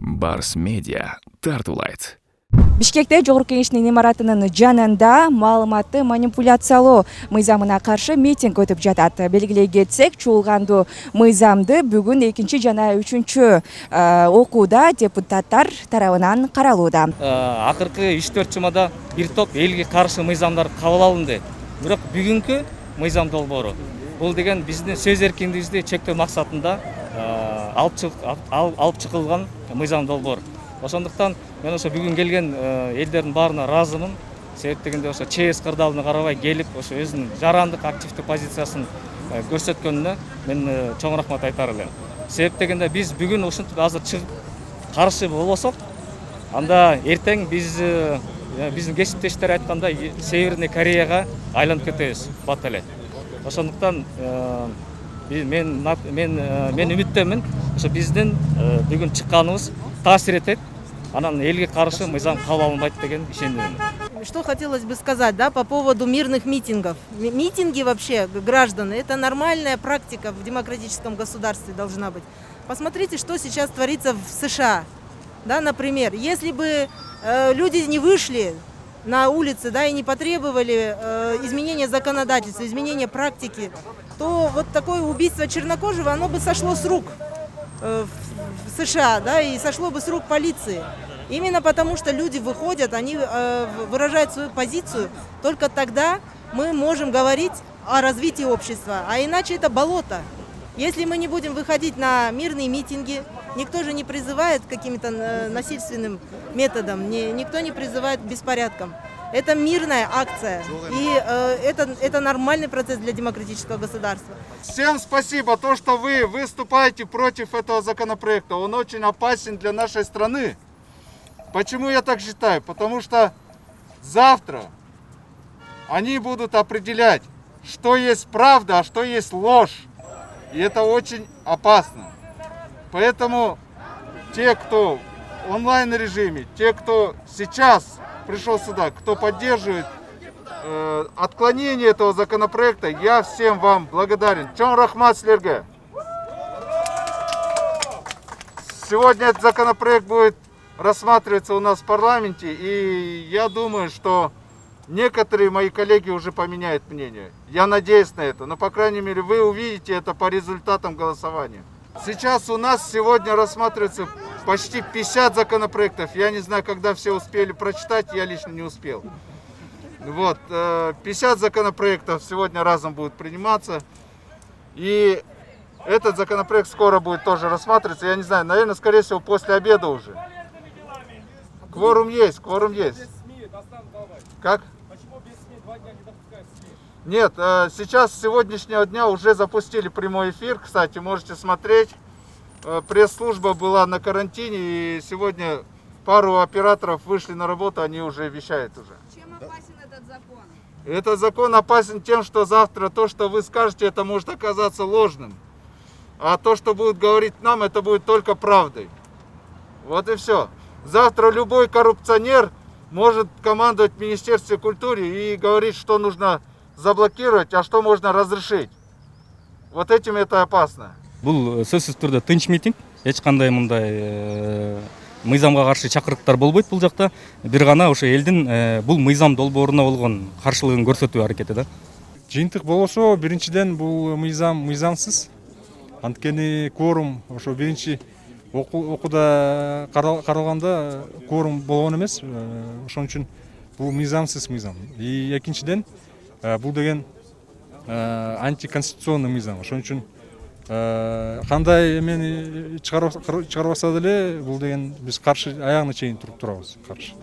Барс Медиа тартуулайт. Бишкекте Жогорку Кеңештин имаратынын жанында маалыматты манипуляциялоо мыйзамына каршы митинг өтүп жатат. Белгилей кетсек, чуулгандуу мыйзамды бүгүн 2 жана 3 окууда депутаттар тарабынан каралууда. Акыркы 3-4 жумада бир топ элге каршы мыйзамдар кабыл алынды. Бирок бүгүнкү мыйзам долбоору бул деген биздин сөз эркиндигибизди чектөө максатында алып чыгылган мыйзам долбоор. Ошондуктан мен ошо бүгүн келген элдердин баарына ыраазымын. Себеп дегенде ошо ЧС кырдаалына карабай келип, ошо өзүнүн жарандык активдүү позициясын көрсөткөнүнө мен чоң рахмат айтар элем. Себеп дегенде биз бүгүн ушинтип азыр чыгып каршы болбосок, анда эртең биздин кесиптештер айткандай Северный Кореяга айланып кетебиз бат эле. Ошондуктан мен үмүттөмүн, ошо биздин бүгүн чыкканыбыз таасир этет, анан элге каршы мыйзам кабыл алынбайт деген ишенимдемин. Что хотелось бы сказать, да, по поводу мирных митингов. Митинги вообще граждан – это нормальная практика в демократическом государстве должна быть. Посмотрите, что сейчас творится в США. Да, например, если бы люди не вышли на улицы, да, и не потребовали изменения законодательства, изменения практики, то вот такое убийство чернокожего, оно бы сошло с рук в США, да, и сошло бы с рук полиции. Именно потому, что люди выходят, они выражают свою позицию, только тогда мы можем говорить о развитии общества, а иначе это болото. Если мы не будем выходить на мирные митинги, никто же не призывает к каким-то насильственным методам, никто не призывает к беспорядкам. Это мирная акция, и это нормальный процесс для демократического государства. Всем спасибо, то, что вы выступаете против этого законопроекта. Он очень опасен для нашей страны. Почему я так считаю? Потому что завтра они будут определять, что есть правда, а что есть ложь. И это очень опасно. Поэтому те, кто в онлайн-режиме, те, кто сейчас пришел сюда, кто поддерживает отклонение этого законопроекта, я всем вам благодарен. Чон рахмат силерге. Сегодня этот законопроект будет рассматриваться у нас в парламенте, и я думаю, что некоторые мои коллеги уже поменяют мнение. Я надеюсь на это, но, по крайней мере, вы увидите это по результатам голосования. Сейчас у нас сегодня рассматривается почти 50 законопроектов. Я не знаю, когда все успели прочитать, я лично не успел. Вот, 50 законопроектов сегодня разом будут приниматься. И этот законопроект скоро будет тоже рассматриваться. Я не знаю, наверное, скорее всего, после обеда уже. Кворум есть, кворум есть. Как? Почему без СМИ 2 дня не допускают СМИ? Нет, сейчас с сегодняшнего дня уже запустили прямой эфир. Кстати, можете смотреть. Пресс-служба была на карантине, и сегодня пару операторов вышли на работу, они уже вещают уже. Чем опасен этот закон? Этот закон опасен тем, что завтра то, что вы скажете, это может оказаться ложным. А то, что будут говорить нам, это будет только правдой. Вот и все. Завтра любой коррупционер может командовать в Министерстве культуры и говорить, что нужно заблокировать, а что можно разрешить. Вот этим это опасно. Бул сөзсүз түрдө тынч митинг, эч кандай мындай мыйзамга каршы чакырыктар болбойт бул жакта. Бир гана ошо элдин бул мыйзам долбооруна болгон каршылыгын көрсөтүү аракети да. Жыйынтык болошо, биринчиден бул мыйзамсыз. Анткени кворум ошо биринчи окууда каралганда кворум болгон эмес. Ошон үчүн бул мыйзамсыз мыйзам. И экинчиден бул деген антиконституционный мыйзам. Ошон үчүн кандай эмени чыгарбаса деле бул деген биз каршы аягына чейин туруп турабыз, каршы.